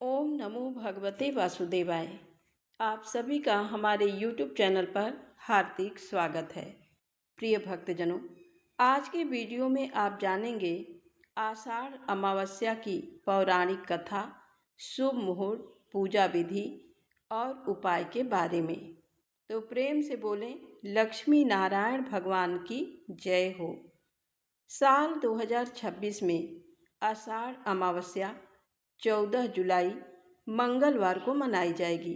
ओम नमो भगवते वासुदेवाय। आप सभी का हमारे YouTube चैनल पर हार्दिक स्वागत है। प्रिय भक्तजनों, आज के वीडियो में आप जानेंगे आषाढ़ अमावस्या की पौराणिक कथा, शुभ मुहूर्त, पूजा विधि और उपाय के बारे में। तो प्रेम से बोलें, लक्ष्मी नारायण भगवान की जय हो। साल 2026 में आषाढ़ अमावस्या 14 जुलाई मंगलवार को मनाई जाएगी।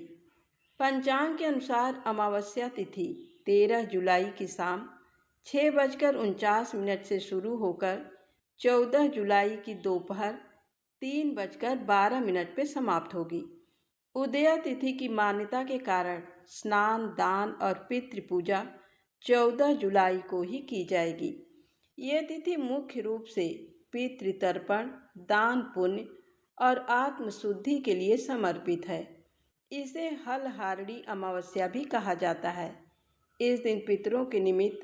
पंचांग के अनुसार अमावस्या तिथि 13 जुलाई की शाम 6:49 से शुरू होकर 14 जुलाई की दोपहर 3:12 पर समाप्त होगी। उदया तिथि की मान्यता के कारण स्नान, दान और पितृ पूजा 14 जुलाई को ही की जाएगी। ये तिथि मुख्य रूप से पितृतर्पण, दान पुण्य और आत्मशुद्धि के लिए समर्पित है। इसे हलहारड़ी अमावस्या भी कहा जाता है। इस दिन पितरों के निमित्त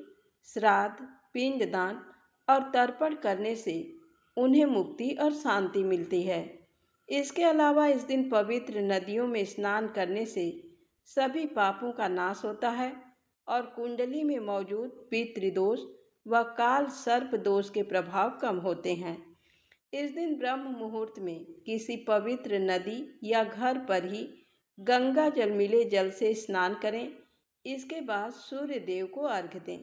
श्राद्ध, पिंडदान और तर्पण करने से उन्हें मुक्ति और शांति मिलती है। इसके अलावा इस दिन पवित्र नदियों में स्नान करने से सभी पापों का नाश होता है और कुंडली में मौजूद पितृदोष व काल सर्प दोष के प्रभाव कम होते हैं। इस दिन ब्रह्म मुहूर्त में किसी पवित्र नदी या घर पर ही गंगा जल मिले जल से स्नान करें। इसके बाद सूर्य देव को अर्घ्य दें।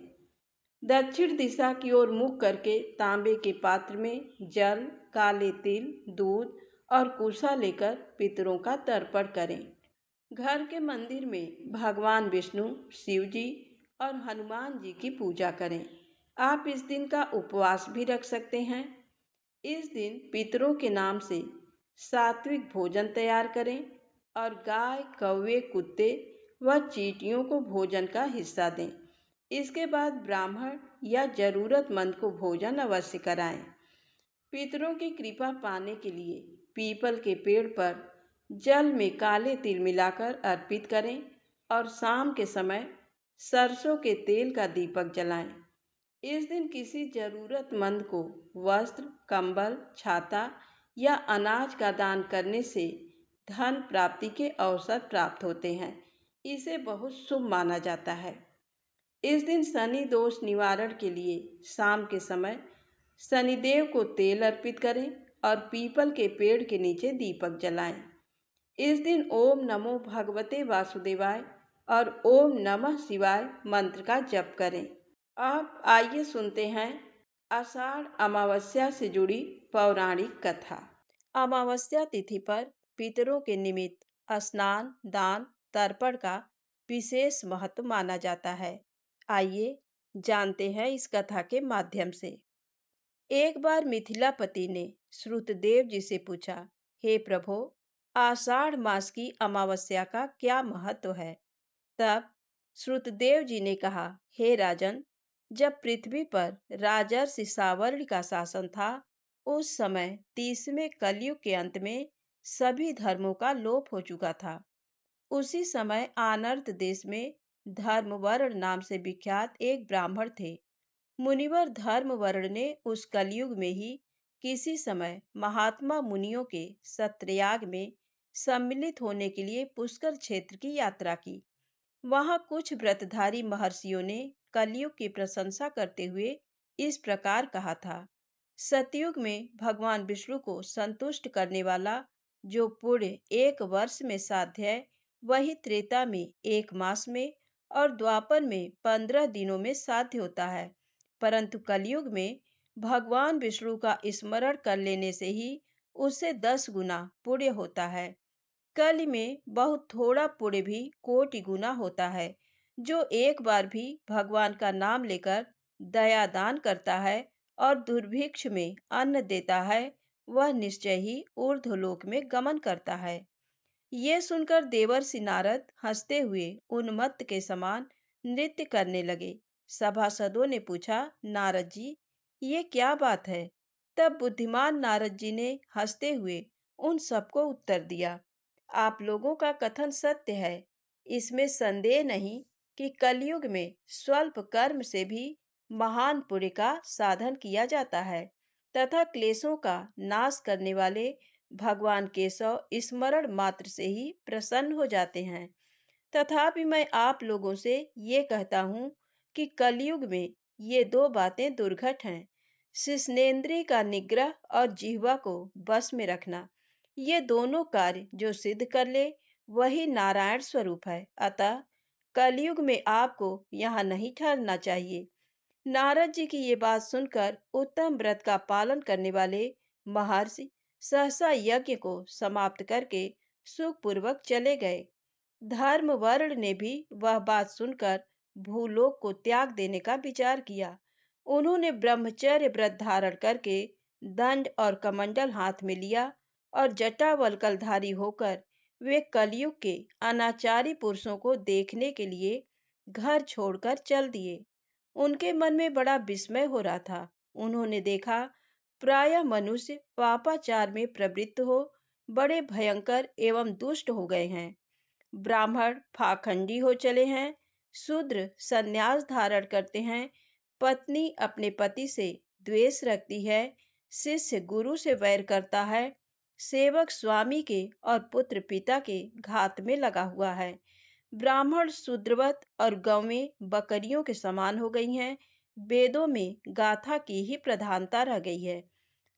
दक्षिण दिशा की ओर मुख करके तांबे के पात्र में जल, काले तिल, दूध और कुशा लेकर पितरों का तर्पण करें। घर के मंदिर में भगवान विष्णु, शिव जी और हनुमान जी की पूजा करें। आप इस दिन का उपवास भी रख सकते हैं। इस दिन पितरों के नाम से सात्विक भोजन तैयार करें और गाय, कौवे, कुत्ते व चींटियों को भोजन का हिस्सा दें। इसके बाद ब्राह्मण या जरूरतमंद को भोजन अवश्य कराएं। पितरों की कृपा पाने के लिए पीपल के पेड़ पर जल में काले तिल मिलाकर अर्पित करें और शाम के समय सरसों के तेल का दीपक जलाएं। इस दिन किसी जरूरतमंद को वस्त्र, कंबल, छाता या अनाज का दान करने से धन प्राप्ति के अवसर प्राप्त होते हैं। इसे बहुत शुभ माना जाता है। इस दिन शनि दोष निवारण के लिए शाम के समय शनिदेव को तेल अर्पित करें और पीपल के पेड़ के नीचे दीपक जलाएं। इस दिन ओम नमो भगवते वासुदेवाय और ओम नमः शिवाय मंत्र का जप करें। अब आइए सुनते हैं आषाढ़ अमावस्या से जुड़ी पौराणिक कथा। अमावस्या तिथि पर पितरों के निमित्त स्नान, दान, तर्पण का विशेष महत्व माना जाता है। आइए जानते हैं इस कथा के माध्यम से। एक बार मिथिलापति ने श्रुतदेव जी से पूछा, हे प्रभो, आषाढ़ मास की अमावस्या का क्या महत्व है? तब श्रुतदेव जी ने कहा, हे राजन, जब पृथ्वी पर राजर्षि सावर्ण का शासन था, उस समय 30वें कलयुग के अंत में सभी धर्मों का लोप हो चुका था। उसी समय आनर्त देश में धर्मवर्ण नाम से विख्यात एक ब्राह्मण थे। मुनिवर धर्मवर्ण ने उस कलयुग में ही किसी समय महात्मा मुनियों के सत्रयाग में सम्मिलित होने के लिए पुष्कर क्षेत्र की यात्रा की। वहां कुछ व्रतधारी महर्षियों ने कलयुग की प्रशंसा करते हुए इस प्रकार कहा था, सतयुग में भगवान विष्णु को संतुष्ट करने वाला जो पुण्य 1 वर्ष में साध्य है, वही त्रेता में 1 मास में और द्वापर में 15 दिनों में साध्य होता है। परंतु कलयुग में भगवान विष्णु का स्मरण कर लेने से ही उससे 10 गुना पुण्य होता है। कल में बहुत थोड़ा पुण्य भी कोटि गुना होता है। जो एक बार भी भगवान का नाम लेकर दया दान करता है और दुर्भिक्ष में अन्न देता है, वह निश्चय ही ऊर्ध्वलोक में गमन करता है। ये सुनकर देवर्षि नारद हंसते हुए उन्मत्त के समान नृत्य करने लगे। सभासदों ने पूछा, नारद जी, ये क्या बात है? तब बुद्धिमान नारद जी ने हंसते हुए उन सबको उत्तर दिया, आप लोगों का कथन सत्य है। इसमें संदेह नहीं कि कलयुग में स्वल्प कर्म से भी महान पुण्य का साधन किया जाता है तथा क्लेशों का नाश करने वाले भगवान केशव स्मरण मात्र से ही प्रसन्न हो जाते हैं। तथापि मैं आप लोगों से ये कहता हूँ कि कलयुग में ये दो बातें दुर्घट हैं: शिश्नेंद्रिय का निग्रह और जिह्वा को बस में रखना। ये दोनों कार्य जो सिद्ध कर ले वही नारायण स्वरूप है। अतः कलयुग में आपको यहाँ नहीं ठहरना चाहिए। नारद जी की ये बात सुनकर उत्तम व्रत का पालन करने वाले महर्षि सहसा यज्ञ को समाप्त करके सुखपूर्वक चले गए। धर्म वर्ण ने भी वह बात सुनकर भूलोक को त्याग देने का विचार किया। उन्होंने ब्रह्मचर्य व्रत धारण करके दंड और कमंडल हाथ में लिया और जटावल्कलधारी होकर वे कलयुग के अनाचारी पुरुषों को देखने के लिए घर छोड़कर चल दिए। उनके मन में बड़ा विस्मय हो रहा था। उन्होंने देखा प्रायः मनुष्य पापाचार में प्रवृत्त हो बड़े भयंकर एवं दुष्ट हो गए हैं। ब्राह्मण पाखंडी हो चले हैं, शूद्र संन्यास धारण करते हैं, पत्नी अपने पति से द्वेष रखती है, शिष्य गुरु से वैर करता है, सेवक स्वामी के और पुत्र पिता के घात में लगा हुआ है। ब्राह्मण शूद्रवत और गौवें बकरियों के समान हो गई हैं। वेदों में गाथा की ही प्रधानता रह गई है।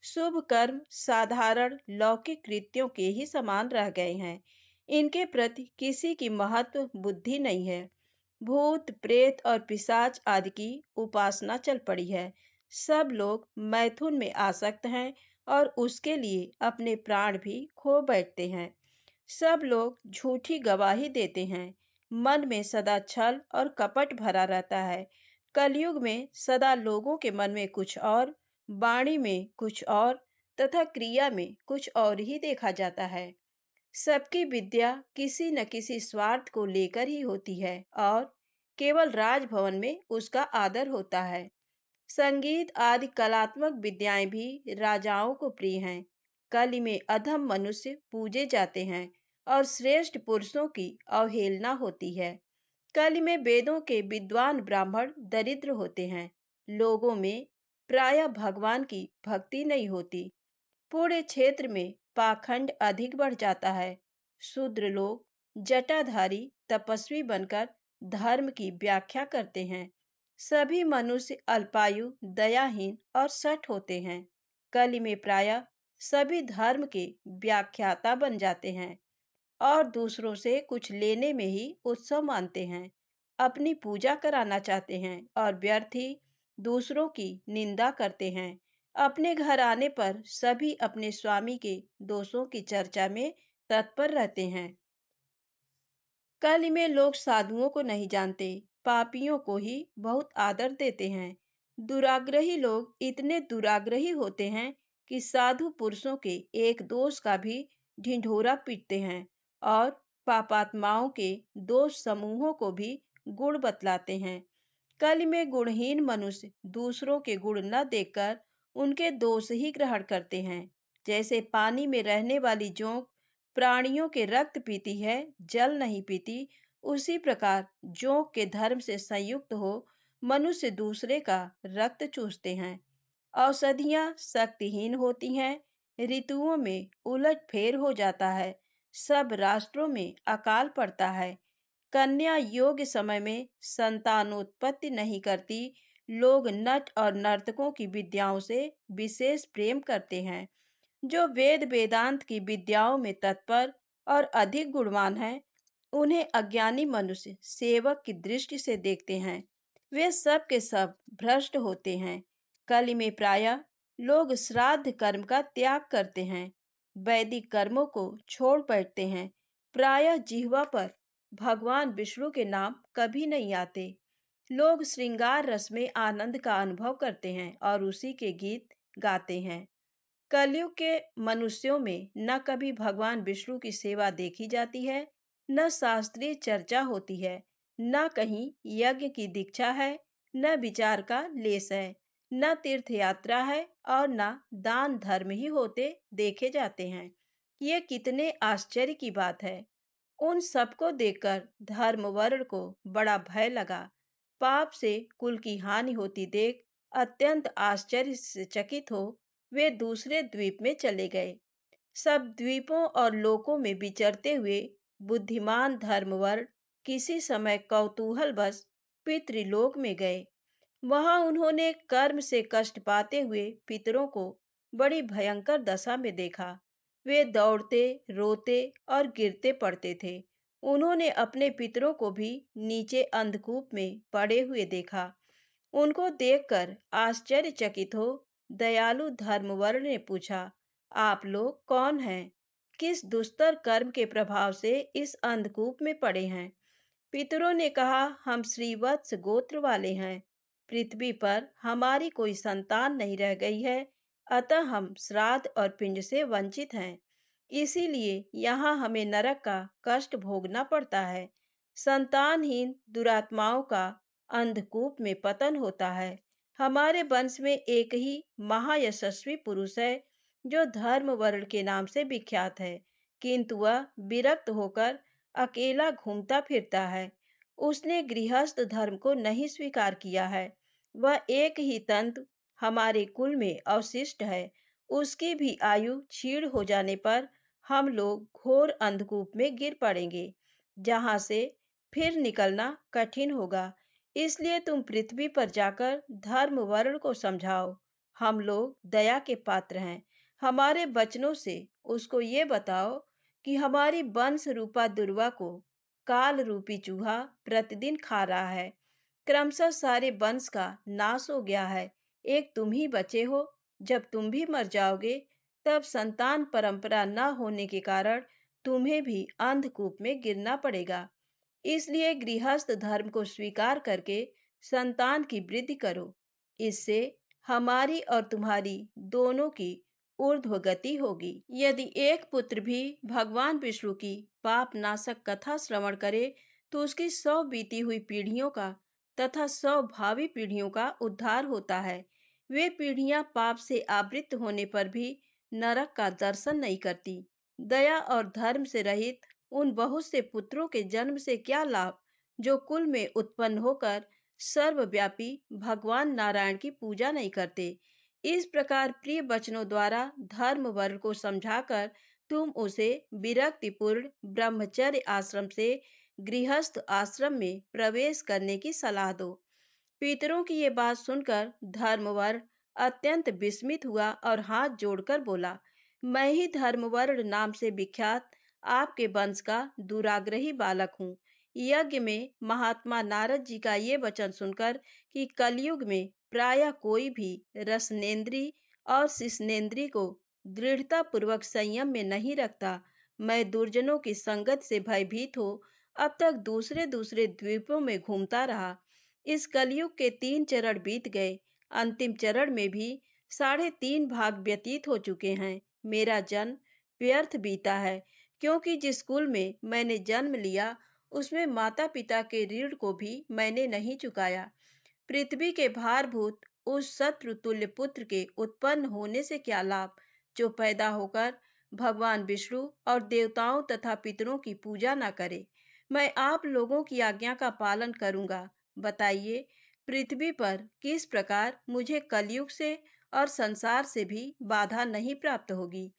शुभ कर्म साधारण लौकिक कृत्यों के ही समान रह गए हैं। इनके प्रति किसी की महत्व बुद्धि नहीं है। भूत प्रेत और पिशाच आदि की उपासना चल पड़ी है। सब लोग मैथुन में आसक्त हैं और उसके लिए अपने प्राण भी खो बैठते हैं। सब लोग झूठी गवाही देते हैं। मन में सदा छल और कपट भरा रहता है। कलयुग में सदा लोगों के मन में कुछ और, वाणी में कुछ और तथा क्रिया में कुछ और ही देखा जाता है। सबकी विद्या किसी न किसी स्वार्थ को लेकर ही होती है और केवल राजभवन में उसका आदर होता है। संगीत आदि कलात्मक विद्याएं भी राजाओं को प्रिय हैं। कलि में अधम मनुष्य पूजे जाते हैं और श्रेष्ठ पुरुषों की अवहेलना होती है। कलि में वेदों के विद्वान ब्राह्मण दरिद्र होते हैं। लोगों में प्रायः भगवान की भक्ति नहीं होती। पूरे क्षेत्र में पाखंड अधिक बढ़ जाता है। शूद्र लोग जटाधारी तपस्वी बनकर धर्म की व्याख्या करते हैं। सभी मनुष्य अल्पायु दयाहीन और सठ होते हैं। कलि में प्रायः सभी धर्म के व्याख्याता बन जाते हैं और दूसरों से कुछ लेने में ही उत्सव मानते हैं। अपनी पूजा कराना चाहते हैं और व्यर्थ ही दूसरों की निंदा करते हैं। अपने घर आने पर सभी अपने स्वामी के दोषों की चर्चा में तत्पर रहते हैं। कल में लोग साधुओं को नहीं जानते, पापियों को ही बहुत आदर देते हैं। दुराग्रही लोग इतने दुराग्रही होते हैं कि साधु पुरुषों के एक दोष का भी ढिंढोरा पीटते हैं और पापात्माओं के दोष समूहों को भी गुण बतलाते हैं। कल में गुणहीन मनुष्य दूसरों के गुण न देखकर उनके दोष ही ग्रहण करते हैं। जैसे पानी में रहने वाली जोंक प्राणियों के रक्त पीती है, जल नहीं पीती, उसी प्रकार जोंक के धर्म से संयुक्त हो मनुष्य दूसरे का रक्त चूसते हैं। औषधियां शक्तिहीन होती हैं, ऋतुओं में उलट फेर हो जाता है, सब राष्ट्रों में अकाल पड़ता है, कन्या योग्य समय में संतानोत्पत्ति नहीं करती, लोग नट और नर्तकों की विद्याओं से विशेष प्रेम करते हैं। जो वेद वेदांत की विद्याओं में तत्पर और अधिक गुणवान हैं, उन्हें अज्ञानी मनुष्य सेवक की दृष्टि से देखते हैं। वे सब के सब भ्रष्ट होते हैं। कलि में प्रायः लोग श्राद्ध कर्म का त्याग करते हैं, वैदिक कर्मों को छोड़ बैठते हैं। प्रायः जिह्वा पर भगवान विष्णु के नाम कभी नहीं आते। लोग श्रृंगार रस में आनंद का अनुभव करते हैं और उसी के गीत गाते हैं। कलयुग के मनुष्यों में न कभी भगवान विष्णु की सेवा देखी जाती है, न शास्त्रीय चर्चा होती है, न कहीं यज्ञ की दीक्षा है, न विचार का लेस है, न तीर्थ यात्रा है और न दान धर्म ही होते देखे जाते हैं। ये कितने आश्चर्य की बात है। उन सबको देखकर धर्म वर्ण को बड़ा भय लगा। पाप से कुल की हानि होती देख अत्यंत आश्चर्य से चकित हो वे दूसरे द्वीप में चले गए। सब द्वीपों और लोकों में विचरते हुए बुद्धिमान धर्मवर किसी समय कौतूहलवश पितृलोक में गए। वहां उन्होंने कर्म से कष्ट पाते हुए पितरों को बड़ी भयंकर दशा में देखा। वे दौड़ते, रोते और गिरते पड़ते थे। उन्होंने अपने पितरों को भी नीचे अंधकूप में पड़े हुए देखा। उनको देखकर आश्चर्यचकित हो दयालु धर्मवर ने पूछा, आप लोग कौन हैं? किस दुस्तर कर्म के प्रभाव से इस अंधकूप में पड़े हैं? पितरों ने कहा, हम श्रीवत्स गोत्र वाले हैं। पृथ्वी पर हमारी कोई संतान नहीं रह गई है, अतः हम श्राद्ध और पिंड से वंचित हैं। इसीलिए यहाँ हमें नरक का कष्ट भोगना पड़ता है। संतानहीन दुरात्माओं का अंधकूप में पतन होता है। हमारे वंश में एक ही महायशस्वी पुरुष है जो धर्म वर्ण के नाम से विख्यात है, किंतु वह विरक्त होकर अकेला घूमता फिरता है। उसने गृहस्थ धर्म को नहीं स्वीकार किया है। वह एक ही तंतु हमारे कुल में अवशिष्ट है। उसकी भी आयु क्षीण हो जाने पर हम लोग घोर अंधकूप में गिर पड़ेंगे, जहां से फिर निकलना कठिन होगा। इसलिए तुम पृथ्वी पर जाकर धर्म वर्ण को समझाओ। हम लोग दया के पात्र हैं। हमारे वचनों से उसको ये बताओ कि हमारी वंश रूपा दुर्वा को काल रूपी चूहा प्रतिदिन खा रहा है। क्रमशः सारे वंश का नाश हो गया है। एक तुम ही बचे हो। जब तुम भी मर जाओगे, तब संतान परंपरा न होने के कारण तुम्हें भी अंधकूप में गिरना पड़ेगा। इसलिए गृहस्थ धर्म को स्वीकार करके संतान की वृद्धि करो। इससे हमारी और तुम्हारी दोनों की ऊर्ध्व गति होगी। यदि एक पुत्र भी भगवान विष्णु की पाप नाशक कथा श्रवण करे, तो उसकी 100 बीती हुई पीढ़ियों का तथा 100 भावी पीढ़ियों का उद्धार होता है। वे पीढ़ियां पाप से आवृत होने पर भी नरक का दर्शन नहीं करती। दया और धर्म से रहित उन बहुत से पुत्रों के जन्म से क्या लाभ, जो कुल में उत्पन्न होकर सर्वव्यापी भगवान नारायण की पूजा नहीं करते। इस प्रकार प्रिय वचनों द्वारा धर्म वर्ग को समझाकर तुम उसे विरक्तिपूर्ण ब्रह्मचर्य आश्रम से गृहस्थ आश्रम में प्रवेश करने की सलाह दो। पितरों की ये बात सुनकर धर्मवर अत्यंत विस्मित हुआ और हाथ जोड़कर बोला, मैं ही धर्मवर्ण नाम से विख्यात आपके वंश का दुराग्रही बालक हूँ। यज्ञ में महात्मा नारद जी का ये वचन सुनकर कि कलयुग में प्रायः कोई भी रसनेन्द्री और शिश्नेन्द्री को दृढ़ता पूर्वक संयम में नहीं रखता, मैं दुर्जनों की संगत से भयभीत हो अब तक दूसरे दूसरे द्वीपों में घूमता रहा। इस कलयुग के 3 चरण बीत गए। अंतिम चरण में भी 3.5 भाग व्यतीत हो चुके हैं। मेरा जन्म व्यर्थ बीता है, क्योंकि जिस कुल में मैंने जन्म लिया, उसमें माता पिता के ऋण को भी मैंने नहीं चुकाया। पृथ्वी के भारभूत उस शत्रु तुल्य पुत्र के उत्पन्न होने से क्या लाभ, जो पैदा होकर भगवान विष्णु और देवताओं तथा पितरों की पूजा न करे। मैं आप लोगों की आज्ञा का पालन करूंगा। बताइए, पृथ्वी पर किस प्रकार मुझे कलयुग से और संसार से भी बाधा नहीं प्राप्त होगी।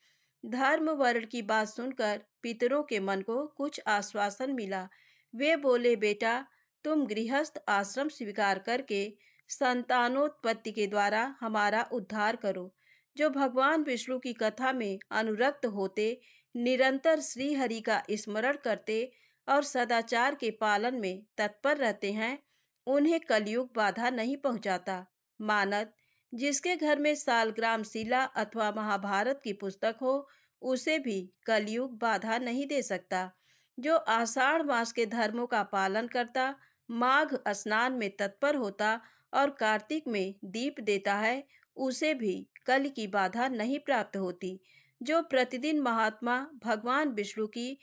धर्म वर्ण की बात सुनकर पितरों के मन को कुछ आश्वासन मिला। वे बोले, बेटा, तुम गृहस्थ आश्रम स्वीकार करके संतानोत्पत्ति के द्वारा हमारा उद्धार करो। जो भगवान विष्णु की कथा में अनुरक्त होते, निरंतर श्री हरि का स्मरण करते और सदाचार के पालन में तत्पर रहते हैं, उन्हें कलयुग बाधा नहीं पहुंचाता। मानद जिसके घर में सालग्राम शिला अथवा महाभारत की पुस्तक हो, उसे भी कलयुग बाधा नहीं दे सकता। जो आषाढ़ मास के धर्मों का पालन करता, माघ स्नान में तत्पर होता और कार्तिक में दीप देता है, उसे भी कल की बाधा नहीं प्राप्त होती। जो प्रतिदिन महात्मा भगवान विष्णु की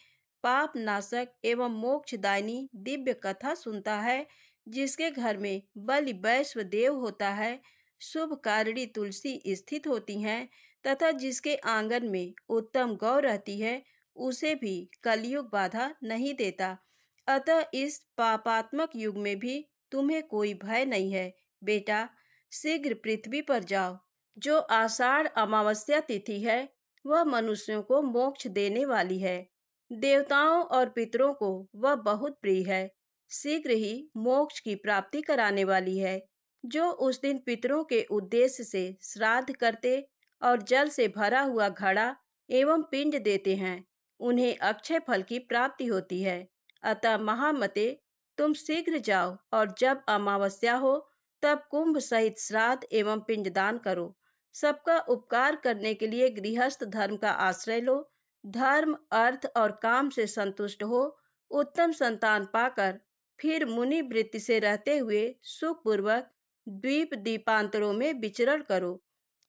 पाप नाशक एवं मोक्षदायिनी दिव्य कथा सुनता है, जिसके घर में बलि वैश्व देव होता है, शुभ कारिणी तुलसी स्थित होती हैं तथा जिसके आंगन में उत्तम गौ रहती है, उसे भी कलयुग बाधा नहीं देता। अतः इस पापात्मक युग में भी तुम्हें कोई भय नहीं है। बेटा, शीघ्र पृथ्वी पर जाओ। जो आषाढ़ अमावस्या तिथि है, वह मनुष्यों को मोक्ष देने वाली है। देवताओं और पितरों को वह बहुत प्रिय है, शीघ्र ही मोक्ष की प्राप्ति कराने वाली है। जो उस दिन पितरों के उद्देश्य से श्राद्ध करते और जल से भरा हुआ घड़ा एवं पिंड देते हैं, उन्हें अक्षय फल की प्राप्ति होती है। अतः महामते, तुम शीघ्र जाओ और जब अमावस्या हो तब कुंभ सहित श्राद्ध एवं पिंडदान करो। सबका उपकार करने के लिए गृहस्थ धर्म का आश्रय लो। धर्म, अर्थ और काम से संतुष्ट हो, उत्तम संतान पाकर फिर मुनि वृत्ति से रहते हुए सुखपूर्वक द्वीप दीपांतरों में विचरण करो।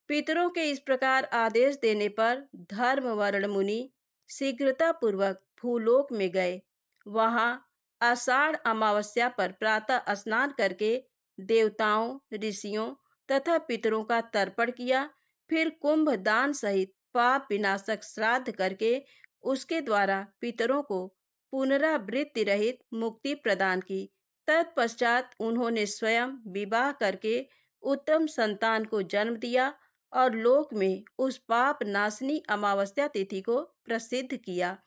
पितरों के इस प्रकार आदेश देने पर धर्म वर्ण मुनि शीघ्रता पूर्वक भूलोक में गए। वहां आषाढ़ अमावस्या पर प्रातः स्नान करके देवताओं, ऋषियों तथा पितरों का तर्पण किया। फिर कुंभ दान सहित पाप विनाशक श्राद्ध करके उसके द्वारा पितरों को पुनरावृत्ति रहित मुक्ति प्रदान की। तत्पश्चात उन्होंने स्वयं विवाह करके उत्तम संतान को जन्म दिया और लोक में उस पाप नाशनी अमावस्या तिथि को प्रसिद्ध किया।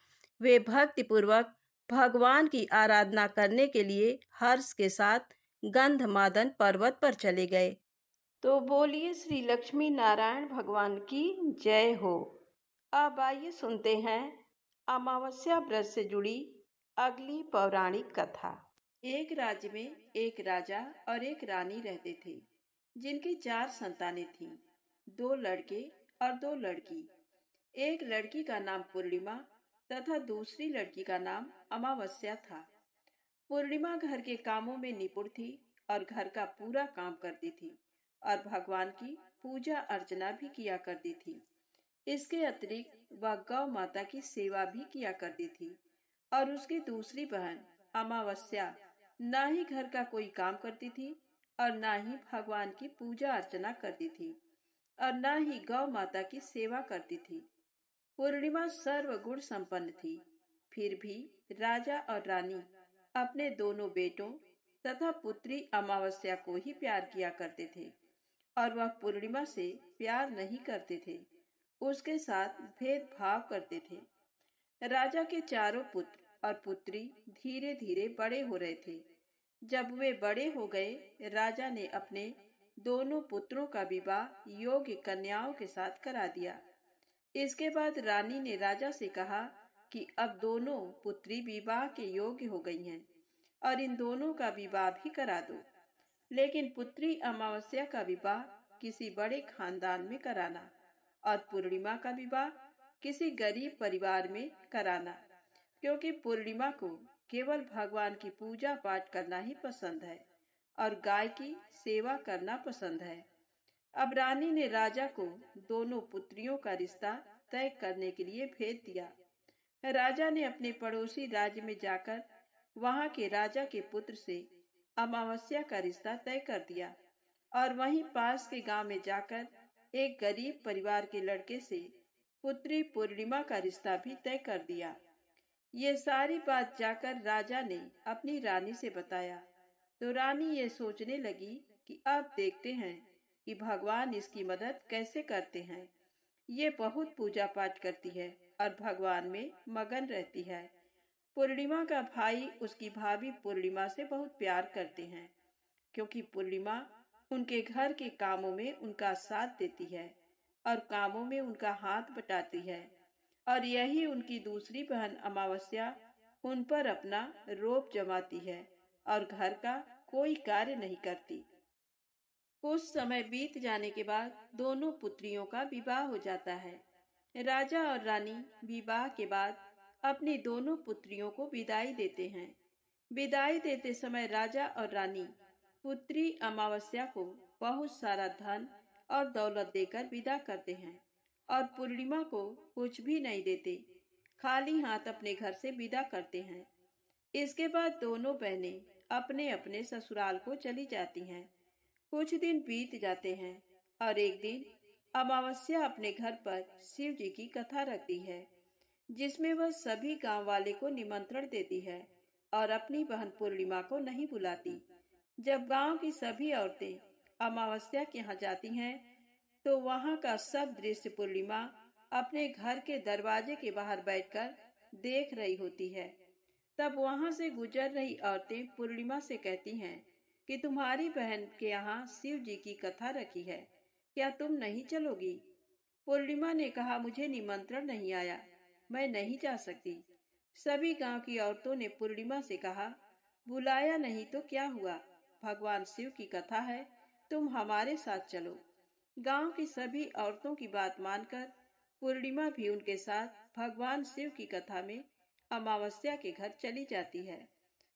वे भक्ति पूर्वक भगवान की आराधना करने के लिए हर्ष के साथ गंधमादन पर्वत पर चले गए। तो बोलिए श्री लक्ष्मी नारायण भगवान की जय हो। अब आइए सुनते हैं अमावस्या व्रत से जुड़ी अगली पौराणिक कथा। एक राज्य में एक राजा और एक रानी रहते थे, जिनकी 4 संतानें थीं, 2 लड़के और 2 लड़की। एक लड़की का नाम पूर्णिमा तथा दूसरी लड़की का नाम अमावस्या था। पूर्णिमा घर के कामों में निपुण थी और घर का पूरा काम करती थी और भगवान की पूजा अर्चना भी किया करती थी। इसके अतिरिक्त वह गौ माता की सेवा भी किया करती थी। और उसकी दूसरी बहन अमावस्या ना ही घर का कोई काम करती थी और ना ही भगवान की पूजा अर्चना करती थी और ना ही गौ माता की सेवा करती थी। पूर्णिमा सर्वगुण संपन्न थी। फिर भी राजा और रानी अपने दोनों बेटों तथा पुत्री अमावस्या को ही प्यार किया करते थे और वह पूर्णिमा से प्यार नहीं करते थे, उसके साथ भेदभाव करते थे। राजा के चारों पुत्र और पुत्री धीरे धीरे बड़े हो रहे थे। जब वे बड़े हो गए, राजा ने अपने दोनों पुत्रों का विवाह योग्य कन्याओं के साथ करा दिया। इसके बाद रानी ने राजा से कहा कि अब दोनों पुत्री विवाह के योग्य हो गई हैं और इन दोनों का विवाह भी करा दो। लेकिन पुत्री अमावस्या का विवाह किसी बड़े खानदान में कराना और पूर्णिमा का विवाह किसी गरीब परिवार में कराना, क्योंकि पूर्णिमा को केवल भगवान की पूजा पाठ करना ही पसंद है और गाय की सेवा करना पसंद है। अब रानी ने राजा को दोनों पुत्रियों का रिश्ता तय करने के लिए भेज दिया। राजा ने अपने पड़ोसी राज्य में जाकर वहां के राजा के पुत्र से अमावस्या का रिश्ता तय कर दिया और वहीं पास के गांव में जाकर एक गरीब परिवार के लड़के से पुत्री पूर्णिमा का रिश्ता भी तय कर दिया। ये सारी बात जाकर राजा ने अपनी रानी से बताया तो रानी ये सोचने लगी कि अब देखते हैं कि भगवान इसकी मदद कैसे करते हैं। ये बहुत पूजा पाठ करती है और भगवान में मगन रहती है। पूर्णिमा का भाई उसकी भाभी पूर्णिमा से बहुत प्यार करते हैं, क्योंकि पूर्णिमा उनके घर के कामों में उनका साथ देती है और कामों में उनका हाथ बटाती है। और यही उनकी दूसरी बहन अमावस्या उन पर अपना रोब जमाती है और घर का कोई कार्य नहीं करती। कुछ समय बीत जाने के बाद दोनों पुत्रियों का विवाह हो जाता है। राजा और रानी विवाह के बाद अपनी दोनों पुत्रियों को विदाई देते हैं। विदाई देते समय राजा और रानी पुत्री अमावस्या को बहुत सारा धन और दौलत देकर विदा करते हैं और पूर्णिमा को कुछ भी नहीं देते, खाली हाथ अपने घर से विदा करते हैं। इसके बाद दोनों बहनें अपने अपने ससुराल को चली जाती हैं। कुछ दिन बीत जाते हैं और एक दिन अमावस्या अपने घर पर शिव जी की कथा रखती है, जिसमें वह सभी गांव वाले को निमंत्रण देती है और अपनी बहन पूर्णिमा को नहीं बुलाती। जब गांव की सभी औरतें अमावस्या के यहाँ जाती हैं, तो वहां का सब दृश्य पूर्णिमा अपने घर के दरवाजे के बाहर बैठकर देख रही होती है। तब वहां से गुजर रही औरतें पूर्णिमा से कहती हैं कि तुम्हारी बहन के यहाँ शिव जी की कथा रखी है, क्या तुम नहीं चलोगी? पूर्णिमा ने कहा, मुझे निमंत्रण नहीं आया, मैं नहीं जा सकती। सभी गांव की औरतों ने पूर्णिमा से कहा, बुलाया नहीं तो क्या हुआ, भगवान शिव की कथा है, तुम हमारे साथ चलो। गांव की सभी औरतों की बात मानकर पूर्णिमा भी उनके साथ भगवान शिव की कथा में अमावस्या के घर चली जाती है।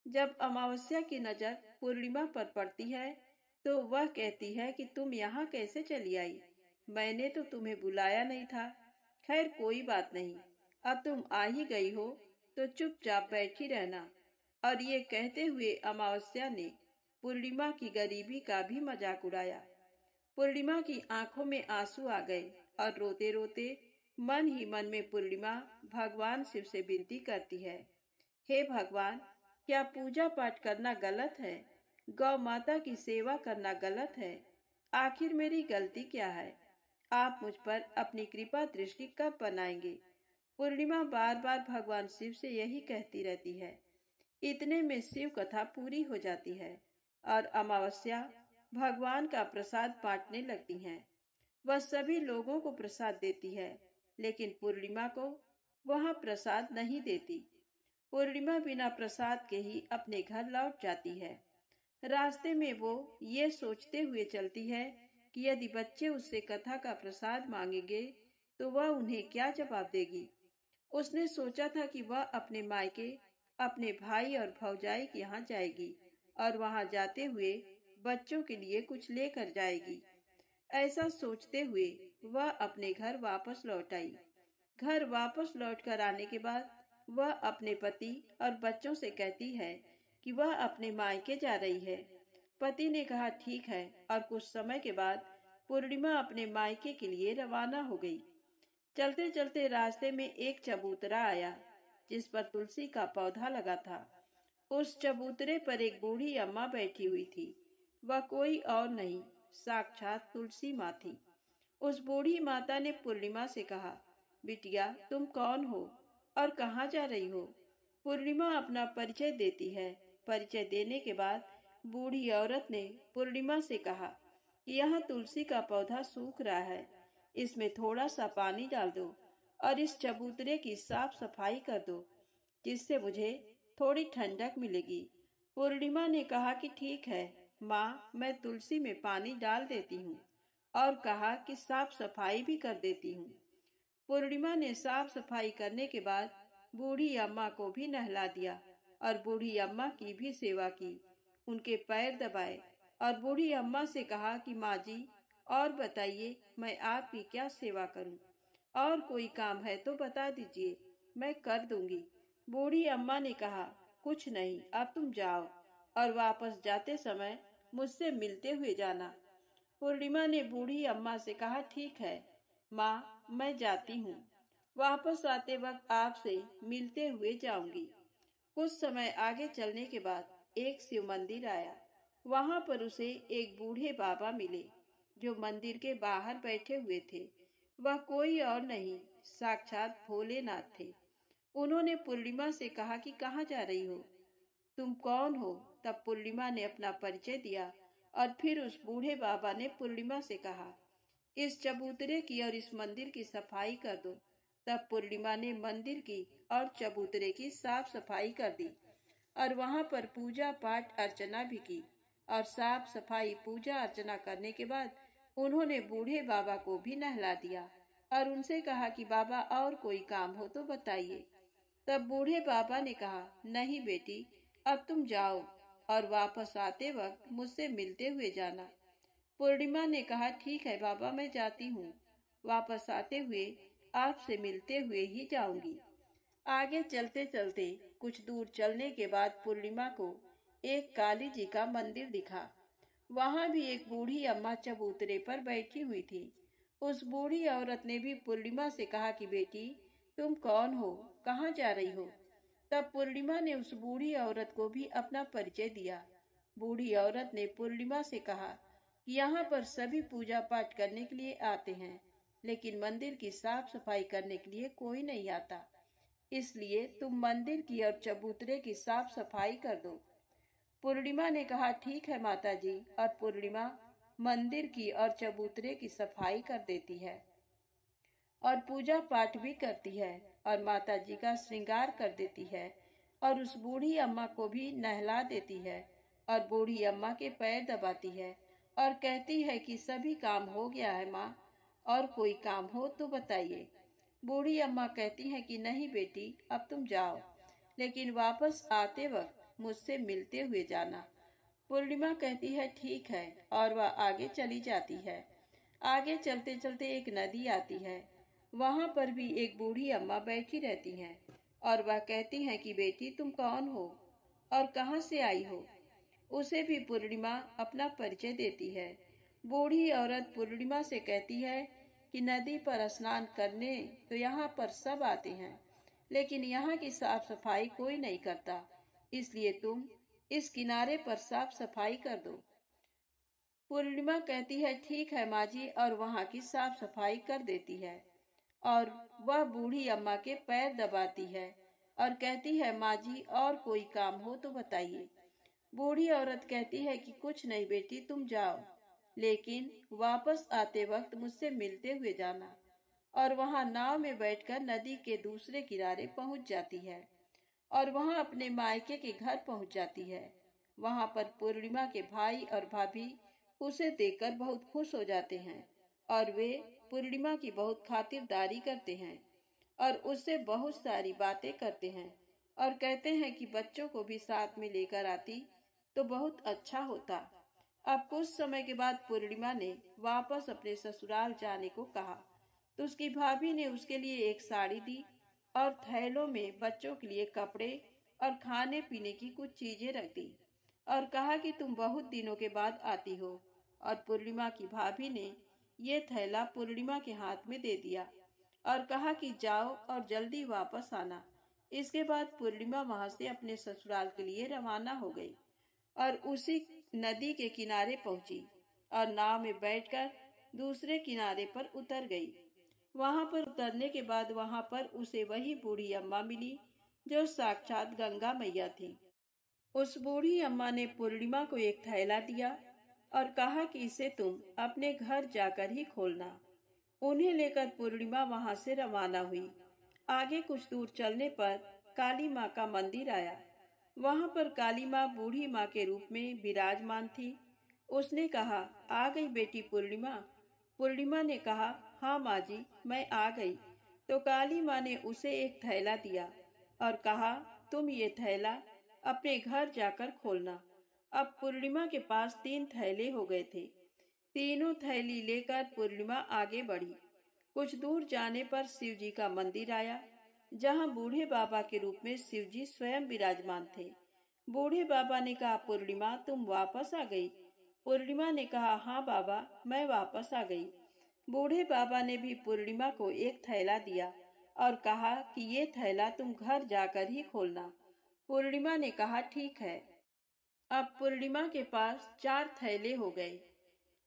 जब अमावस्या की नजर पूर्णिमा पर पड़ती है तो वह कहती है कि तुम यहाँ कैसे चली आई, मैंने तो तुम्हें बुलाया नहीं था। खैर कोई बात नहीं, अब तुम आ ही गई हो तो चुपचाप बैठी रहना। और ये कहते हुए अमावस्या ने पूर्णिमा की गरीबी का भी मजाक उड़ाया। पूर्णिमा की आंखों में आंसू आ गए और रोते रोते मन ही मन में पूर्णिमा भगवान शिव से विनती करती है, हे भगवान, क्या पूजा पाठ करना गलत है? गौ माता की सेवा करना गलत है? आखिर मेरी गलती क्या है? आप मुझ पर अपनी कृपा दृष्टि कब बनाएंगे? पूर्णिमा बार बार भगवान शिव से यही कहती रहती है। इतने में शिव कथा पूरी हो जाती है और अमावस्या भगवान का प्रसाद बांटने लगती हैं। वह सभी लोगों को प्रसाद देती है, लेकिन पूर्णिमा को वह प्रसाद नहीं देती। पूर्णिमा बिना प्रसाद के ही अपने घर लौट जाती है। रास्ते में वो ये सोचते हुए चलती है कि यदि बच्चे उससे कथा का प्रसाद मांगेंगे तो वह उन्हें क्या जवाब देगी। उसने सोचा था कि वह अपने मायके, अपने भाई और भौजाई के यहाँ जाएगी और वहां जाते हुए बच्चों के लिए कुछ लेकर जाएगी। ऐसा सोचते हुए वह अपने घर वापस लौट आई। घर वापस लौटकर आने के बाद वह अपने पति और बच्चों से कहती है कि वह अपने मायके जा रही है। पति ने कहा ठीक है, और कुछ समय के बाद पूर्णिमा अपने मायके के लिए रवाना हो गई। चलते चलते रास्ते में एक चबूतरा आया जिस पर तुलसी का पौधा लगा था। उस चबूतरे पर एक बूढ़ी अम्मा बैठी हुई थी। वह कोई और नहीं, साक्षात तुलसी माँ थी। उस बूढ़ी माता ने पूर्णिमा से कहा, बिटिया तुम कौन हो और कहाँ जा रही हो? पूर्णिमा अपना परिचय देती है। परिचय देने के बाद बूढ़ी औरत ने पूर्णिमा से कहा कि यहाँ तुलसी का पौधा सूख रहा है, इसमें थोड़ा सा पानी डाल दो और इस चबूतरे की साफ सफाई कर दो, जिससे मुझे थोड़ी ठंडक मिलेगी। पूर्णिमा ने कहा कि ठीक है माँ, मैं तुलसी में पानी डाल देती हूँ, और कहा कि साफ सफाई भी कर देती हूँ। पूर्णिमा ने साफ सफाई करने के बाद बूढ़ी अम्मा को भी नहला दिया और बूढ़ी अम्मा की भी सेवा की, उनके पैर दबाए और बूढ़ी अम्मा से कहा कि माँ जी, और बताइए मैं आपकी क्या सेवा करूं? और कोई काम है तो बता दीजिए, मैं कर दूंगी। बूढ़ी अम्मा ने कहा, कुछ नहीं, अब तुम जाओ और वापस जाते समय मुझसे मिलते हुए जाना। पूर्णिमा ने बूढ़ी अम्मा से कहा, ठीक है माँ, मैं जाती हूँ, वापस आते वक्त आपसे मिलते हुए जाऊंगी। कुछ समय आगे चलने के बाद एक शिव मंदिर आया। वहां पर उसे एक बूढ़े बाबा मिले जो मंदिर के बाहर बैठे हुए थे। वह कोई और नहीं, साक्षात भोलेनाथ थे। उन्होंने पूर्णिमा से कहा कि कहाँ जा रही हो, तुम कौन हो? तब पूर्णिमा ने अपना परिचय दिया और फिर उस बूढ़े बाबा ने पूर्णिमा से कहा, इस चबूतरे की और इस मंदिर की सफाई कर दो। तब पूर्णिमा ने मंदिर की और चबूतरे की साफ सफाई कर दी और वहां पर पूजा पाठ अर्चना भी की। और साफ सफाई पूजा अर्चना करने के बाद उन्होंने बूढ़े बाबा को भी नहला दिया और उनसे कहा कि बाबा और कोई काम हो तो बताइए। तब बूढ़े बाबा ने कहा, नहीं बेटी, अब तुम जाओ और वापस आते वक्त मुझसे मिलते हुए जाना। पूर्णिमा ने कहा, ठीक है बाबा, मैं जाती हूँ, वापस आते हुए आपसे मिलते हुए ही जाऊंगी। आगे चलते चलते कुछ दूर चलने के बाद पूर्णिमा को एक काली जी का मंदिर दिखा। वहां भी एक बूढ़ी अम्मा चबूतरे पर बैठी हुई थी। उस बूढ़ी औरत ने भी पूर्णिमा से कहा कि बेटी, तुम कौन हो, कहाँ जा रही हो? तब पूर्णिमा ने उस बूढ़ी औरत को भी अपना परिचय दिया। बूढ़ी औरत ने पूर्णिमा से कहा कि यहाँ पर सभी पूजा पाठ करने के लिए आते हैं, लेकिन मंदिर की साफ सफाई करने के लिए कोई नहीं आता। इसलिए तुम मंदिर की और चबूतरे की साफ सफाई कर दो। पूर्णिमा ने कहा, ठीक है माता जी। और पूर्णिमा मंदिर की और चबूतरे की सफाई कर देती है और पूजा पाठ भी करती है और माता जी का श्रृंगार कर देती है और उस बूढ़ी अम्मा को भी नहला देती है और बूढ़ी अम्मा के पैर दबाती है और कहती है कि सभी काम हो गया है माँ, और कोई काम हो तो बताइए। बूढ़ी अम्मा कहती है कि नहीं बेटी, अब तुम जाओ, लेकिन वापस आते वक्त मुझसे मिलते हुए जाना। पूर्णिमा कहती है ठीक है, और वह आगे चली जाती है। आगे चलते चलते एक नदी आती है। वहां पर भी एक बूढ़ी अम्मा बैठी रहती हैं और वह कहती हैं कि बेटी, तुम कौन हो और कहाँ से आई हो। उसे भी पूर्णिमा अपना परिचय देती है। बूढ़ी औरत पूर्णिमा से कहती है कि नदी पर स्नान करने तो यहाँ पर सब आते हैं, लेकिन यहाँ की साफ सफाई कोई नहीं करता, इसलिए तुम इस किनारे पर साफ सफाई कर दो। पूर्णिमा कहती है ठीक है माँ जी, और वहाँ की साफ सफाई कर देती है और वह बूढ़ी अम्मा के पैर दबाती है और कहती है माँ जी, और कोई काम हो तो बताइए। बूढ़ी औरत कहती है कि कुछ नहीं बेटी, तुम जाओ, लेकिन वापस आते वक्त मुझसे मिलते हुए जाना। और वहां नाव में बैठकर नदी के दूसरे किनारे पहुंच जाती है और वहां अपने मायके के घर पहुंच जाती है। वहां पर पूर्णिमा के भाई और भाभी उसे देखकर बहुत खुश हो जाते हैं और वे पूर्णिमा की बहुत खातिरदारी करते हैं और उससे बहुत सारी बातें करते हैं और कहते हैं कि बच्चों को भी साथ में लेकर आती तो बहुत अच्छा होता। अब कुछ समय के बाद पूर्णिमा ने वापस अपने ससुराल जाने को कहा, तो उसकी भाभी ने उसके लिए एक साड़ी दी और थैलों में बच्चों के लिए कपड़े और खाने पीने की कुछ चीजें रख दी और कहा कि तुम बहुत दिनों के बाद आती हो। और पूर्णिमा की भाभी ने ये थैला पूर्णिमा के हाथ में दे दिया और कहा कि जाओ और जल्दी वापस आना। इसके बाद पूर्णिमा वहां से अपने ससुराल के लिए रवाना हो गई और उसी नदी के किनारे पहुंची और नाव में बैठकर दूसरे किनारे पर उतर गई। वहां पर उतरने के बाद वहां पर उसे वही बूढ़ी अम्मा मिली जो साक्षात गंगा मैया थी। उस बूढ़ी अम्मा ने पूर्णिमा को एक थैला दिया और कहा कि इसे तुम अपने घर जाकर ही खोलना। उन्हें लेकर पूर्णिमा वहां से रवाना हुई। आगे कुछ दूर चलने पर काली माँ का मंदिर आया। वहां पर काली माँ बूढ़ी माँ के रूप में विराजमान थी। उसने कहा, आ गई बेटी पूर्णिमा। पूर्णिमा ने कहा, हाँ माँ जी, मैं आ गई। तो काली माँ ने उसे एक थैला दिया और कहा, तुम ये थैला अपने घर जाकर खोलना। अब पूर्णिमा के पास 3 थैले हो गए थे। तीनों थैली लेकर पूर्णिमा आगे बढ़ी। कुछ दूर जाने पर शिव जी का मंदिर आया, जहाँ बूढ़े बाबा के रूप में शिव जी स्वयं विराजमान थे। बूढ़े बाबा ने कहा, पूर्णिमा तुम वापस आ गई। पूर्णिमा ने कहा, हाँ बाबा, मैं वापस आ गई। बूढ़े बाबा ने भी पूर्णिमा को एक थैला दिया और कहा कि ये थैला तुम घर जाकर ही खोलना। पूर्णिमा ने कहा, ठीक है। अब पूर्णिमा के पास 4 थैले हो गए।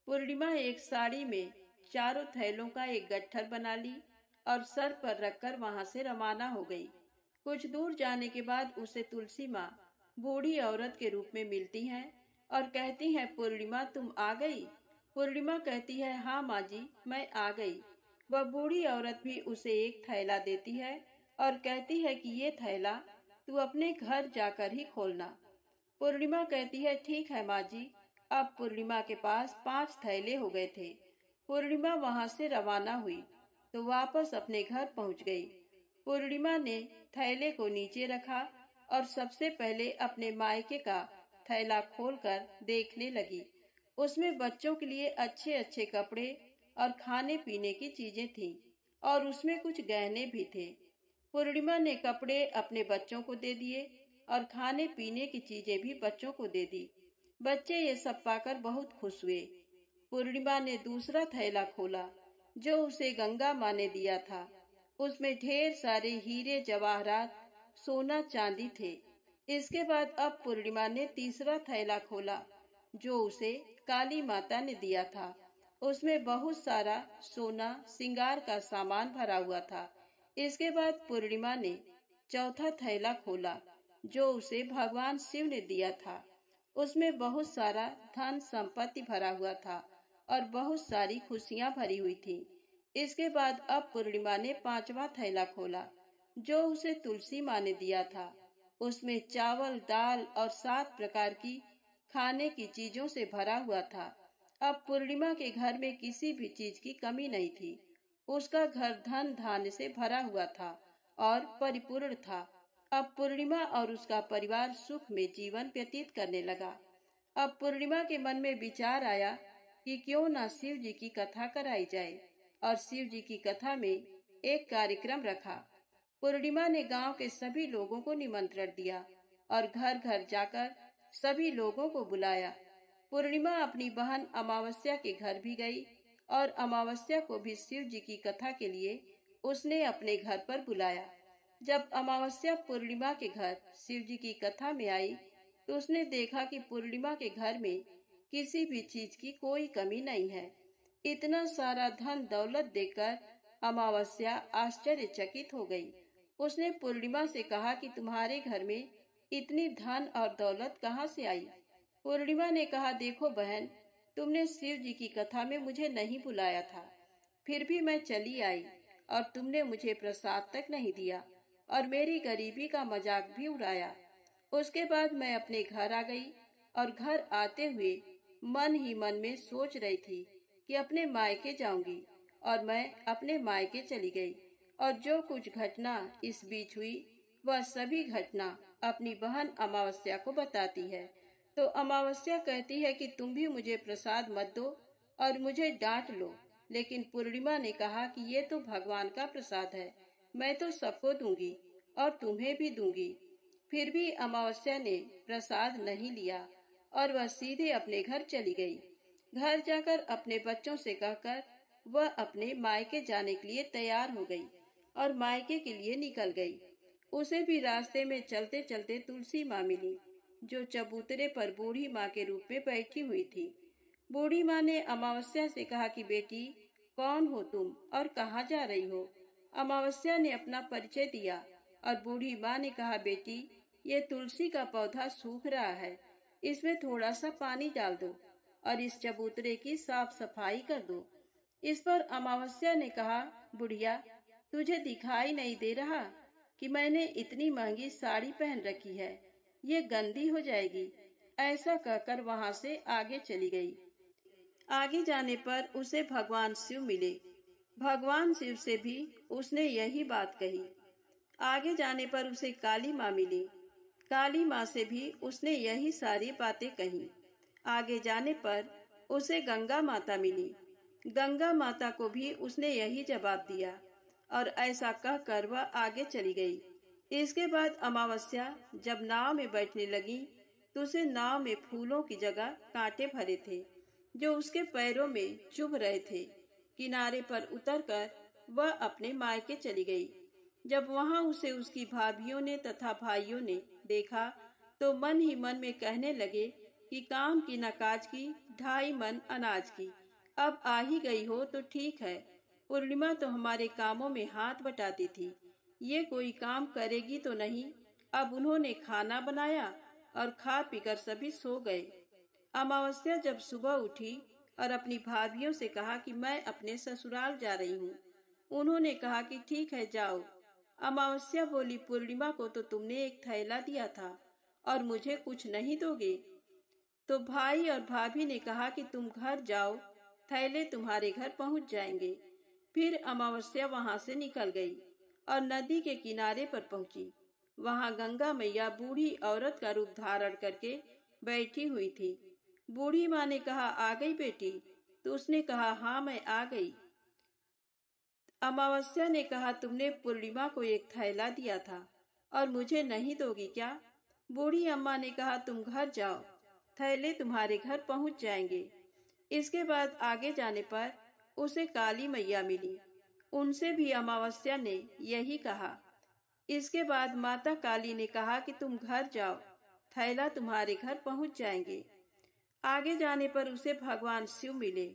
पूर्णिमा एक साड़ी में चारों थैलों का एक गट्ठर बना ली और सर पर रखकर वहां से रवाना हो गई। कुछ दूर जाने के बाद उसे तुलसी माँ बूढ़ी औरत के रूप में मिलती हैं और कहती हैं, पूर्णिमा तुम आ गई। पूर्णिमा कहती है, हाँ माँ जी, मैं आ गई। वह बूढ़ी औरत भी उसे एक थैला देती है और कहती है कि ये थैला तू अपने घर जाकर ही खोलना। पूर्णिमा कहती है, ठीक है माँ जी। अब पूर्णिमा के पास 5 थैले हो गए थे। पूर्णिमा वहां से रवाना हुई तो वापस अपने घर पहुंच गई। पूर्णिमा ने थैले को नीचे रखा और सबसे पहले अपने मायके का थैला खोलकर देखने लगी। उसमें बच्चों के लिए अच्छे अच्छे कपड़े और खाने पीने की चीजें थीं और उसमें कुछ गहने भी थे। पूर्णिमा ने कपड़े अपने बच्चों को दे दिए और खाने पीने की चीजें भी बच्चों को दे दी। बच्चे ये सब पाकर बहुत खुश हुए। पूर्णिमा ने दूसरा थैला खोला जो उसे गंगा माँ ने दिया था। उसमें ढेर सारे हीरे जवाहरात, सोना चांदी थे। इसके बाद अब पूर्णिमा ने तीसरा थैला खोला जो उसे काली माता ने दिया था उसमें बहुत सारा सोना श्रृंगार का सामान भरा हुआ था। इसके बाद पूर्णिमा ने चौथा थैला खोला जो उसे भगवान शिव ने दिया था। उसमें बहुत सारा धन संपत्ति भरा हुआ था और बहुत सारी खुशियां भरी हुई थी। इसके बाद अब पूर्णिमा ने पांचवा थैला खोला जो उसे तुलसी माँ ने दिया था। उसमें चावल, दाल और 7 प्रकार की खाने की चीजों से भरा हुआ था। अब पूर्णिमा के घर में किसी भी चीज की कमी नहीं थी। उसका घर धन धान्य से भरा हुआ था और परिपूर्ण था। अब पूर्णिमा और उसका परिवार सुख में जीवन व्यतीत करने लगा। अब पूर्णिमा के मन में विचार आया कि क्यों न शिव जी की कथा कराई जाए और शिव जी की कथा में एक कार्यक्रम रखा। पूर्णिमा ने गांव के सभी लोगों को निमंत्रण दिया और घर घर जाकर सभी लोगों को बुलाया। पूर्णिमा अपनी बहन अमावस्या के घर भी गई और अमावस्या को भी शिव जी की कथा के लिए उसने अपने घर पर बुलाया। जब अमावस्या पूर्णिमा के घर शिव जी की कथा में आई तो उसने देखा कि पूर्णिमा के घर में किसी भी चीज की कोई कमी नहीं है। इतना सारा धन दौलत देखकर अमावस्या आश्चर्यचकित हो गई। उसने पूर्णिमा से कहा कि तुम्हारे घर में इतनी धन और दौलत कहाँ से आई? पूर्णिमा ने कहा, देखो बहन, तुमने शिव जी की कथा में मुझे नहीं बुलाया था, फिर भी मैं चली आई और तुमने मुझे प्रसाद तक नहीं दिया और मेरी गरीबी का मजाक भी उड़ाया। उसके बाद मैं अपने घर आ गई और घर आते हुए मन ही मन में सोच रही थी कि अपने मायके जाऊंगी और मैं अपने मायके चली गई और जो कुछ घटना इस बीच हुई वह सभी घटना अपनी बहन अमावस्या को बताती है। तो अमावस्या कहती है कि तुम भी मुझे प्रसाद मत दो और मुझे डांट लो, लेकिन पूर्णिमा ने कहा कि ये तो भगवान का प्रसाद है, मैं तो सबको दूंगी और तुम्हें भी दूंगी। फिर भी अमावस्या ने प्रसाद नहीं लिया और वह सीधे अपने घर चली गई। घर जाकर अपने बच्चों से कहकर वह अपने मायके जाने के लिए तैयार हो गई और मायके के लिए निकल गई। उसे भी रास्ते में चलते चलते तुलसी माँ मिली जो चबूतरे पर बूढ़ी माँ के रूप में बैठी हुई थी। बूढ़ी माँ ने अमावस्या से कहा कि बेटी, कौन हो तुम और कहाँ जा रही हो? अमावस्या ने अपना परिचय दिया और बूढ़ी माँ ने कहा, बेटी, ये तुलसी का पौधा सूख रहा है, इसमें थोड़ा सा पानी डाल दो और इस चबूतरे की साफ सफाई कर दो। इस पर अमावस्या ने कहा, बुढ़िया, तुझे दिखाई नहीं दे रहा कि मैंने इतनी महंगी साड़ी पहन रखी है, ये गंदी हो जाएगी। ऐसा कहकर वहां से आगे चली गई। आगे जाने पर उसे भगवान शिव मिले। भगवान शिव से भी उसने यही बात कही। आगे जाने पर उसे काली माँ मिली। काली माँ से भी उसने यही सारी बातें कही। आगे जाने पर उसे गंगा माता मिली। गंगा माता को भी उसने यही जवाब दिया और ऐसा कहकर वह आगे चली गई। इसके बाद अमावस्या जब नाव में बैठने लगी तो उसे नाव में फूलों की जगह कांटे भरे थे जो उसके पैरों में चुभ रहे थे। किनारे पर उतरकर वह अपने मायके चली गई। जब वहां उसे उसकी भाभियों ने तथा भाइयों ने देखा तो मन ही मन में कहने लगे कि काम की न काज की, 2.5 मन अनाज की। अब आ ही गई हो तो ठीक है। पूर्णिमा तो हमारे कामों में हाथ बटाती थी, ये कोई काम करेगी तो नहीं। अब उन्होंने खाना बनाया और खा पीकर सभी सो गए। अमावस्या जब सुबह उठी और अपनी भाभियों से कहा कि मैं अपने ससुराल जा रही हूँ। उन्होंने कहा कि ठीक है, जाओ। अमावस्या बोली, पूर्णिमा को तो तुमने एक थैला दिया था और मुझे कुछ नहीं दोगे? तो भाई और भाभी ने कहा कि तुम घर जाओ, थैले तुम्हारे घर पहुंच जाएंगे। फिर अमावस्या वहां से निकल गई और नदी के किनारे पर पहुंची। वहां गंगा मैया बूढ़ी औरत का रूप धारण करके बैठी हुई थी। बूढ़ी माँ ने कहा, आ गई बेटी? तो उसने कहा, हाँ, मैं आ गई। अमावस्या ने कहा, तुमने पूर्णिमा को एक थैला दिया था और मुझे नहीं दोगी क्या? बूढ़ी अम्मा ने कहा, तुम घर जाओ, थैले तुम्हारे घर पहुंच जाएंगे। इसके बाद आगे जाने पर उसे काली मैया मिली। उनसे भी अमावस्या ने यही कहा। इसके बाद माता काली ने कहा कि तुम घर जाओ, थैला तुम्हारे घर पहुंच जाएंगे। आगे जाने पर उसे भगवान शिव मिले।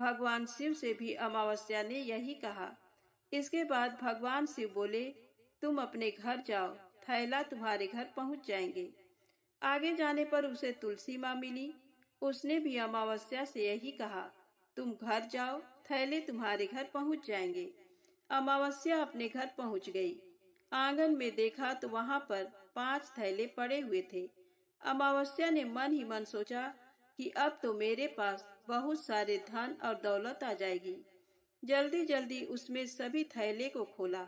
भगवान शिव से भी अमावस्या ने यही कहा। इसके बाद भगवान शिव बोले, तुम अपने घर जाओ, थैला तुम्हारे घर पहुंच जाएंगे। आगे जाने पर उसे तुलसी माँ मिली। उसने भी अमावस्या से यही कहा, तुम घर जाओ, थैले तुम्हारे घर पहुंच जाएंगे। अमावस्या अपने घर पहुंच गई। आंगन में देखा तो वहां पर 5 थैले पड़े हुए थे। अमावस्या ने मन ही मन सोचा कि अब तो मेरे पास बहुत सारे धन और दौलत आ जाएगी। जल्दी जल्दी उसमें सभी थैले को खोला।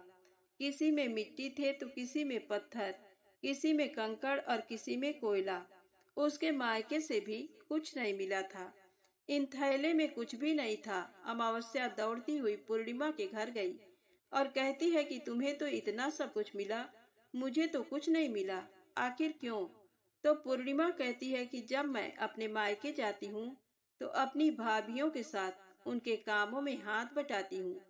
किसी में मिट्टी थे तो किसी में पत्थर, किसी में कंकड़ और किसी में कोयला। उसके मायके से भी कुछ नहीं मिला था। इन थैले में कुछ भी नहीं था। अमावस्या दौड़ती हुई पूर्णिमा के घर गई और कहती है कि तुम्हें तो इतना सब कुछ मिला, मुझे तो कुछ नहीं मिला, आखिर क्यों? तो पूर्णिमा कहती है कि जब मैं अपने मायके जाती हूँ तो अपनी भाभियों के साथ उनके कामों में हाथ बटाती हूँ,